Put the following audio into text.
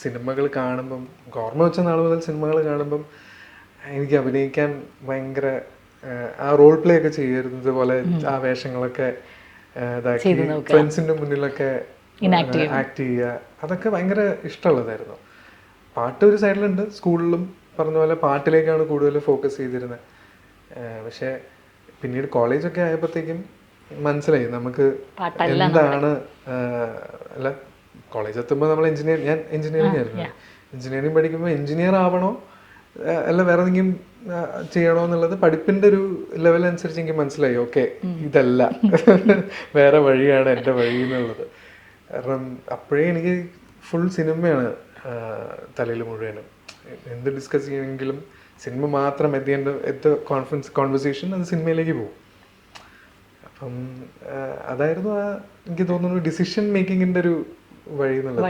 സിനിമകൾ കാണുമ്പം ഓർമ്മ വെച്ച നാൾ മുതൽ സിനിമകൾ കാണുമ്പം എനിക്ക് അഭിനയിക്കാൻ ഭയങ്കര ആ റോൾ പ്ലേ ഒക്കെ ചെയ്യരുന്നത് പോലെ ആ വേഷങ്ങളൊക്കെ ഇതാക്കി ഫ്രണ്ട്സിന്റെ മുന്നിലൊക്കെ ആക്ട് ചെയ്യുക, അതൊക്കെ ഭയങ്കര ഇഷ്ടമുള്ളതായിരുന്നു. പാട്ട് ഒരു സൈഡിലുണ്ട്, സ്കൂളിലും പറഞ്ഞ പോലെ പാട്ടിലേക്കാണ് കൂടുതൽ ഫോക്കസ് ചെയ്തിരുന്നത്. പക്ഷെ പിന്നീട് കോളേജൊക്കെ ആയപ്പോഴത്തേക്കും മനസ്സിലായി നമുക്ക് എന്താണ്. അല്ല, കോളേജ് എത്തുമ്പോൾ നമ്മൾ ഞാൻ എഞ്ചിനീയറിംഗ് ആയിരുന്നു. എഞ്ചിനീയറിംഗ് പഠിക്കുമ്പോൾ എഞ്ചിനീയർ ആവണോ അല്ല വേറെ എന്തെങ്കിലും ചെയ്യണോ എന്നുള്ളത് പഠിപ്പിന്റെ ഒരു ലെവൽ അനുസരിച്ച് എനിക്ക് മനസ്സിലായി. ഓക്കെ, ഇതല്ല വേറെ വഴിയാണ് എൻ്റെ വഴി എന്നുള്ളത്. കാരണം അപ്പോഴേ എനിക്ക് ഫുൾ സിനിമയാണ് തലയിൽ മുഴുവനും. എന്ത് ഡിസ്കസ് ചെയ്യണമെങ്കിലും സിനിമ മാത്രം എത്തിയ കോൺവെർസേഷൻ അത് സിനിമയിലേക്ക് പോകും. അപ്പം അതായിരുന്നു എനിക്ക് തോന്നുന്നു ഡിസിഷൻ മേക്കിങ്ങിന്റെ ഒരു വഴി എന്നുള്ളത്.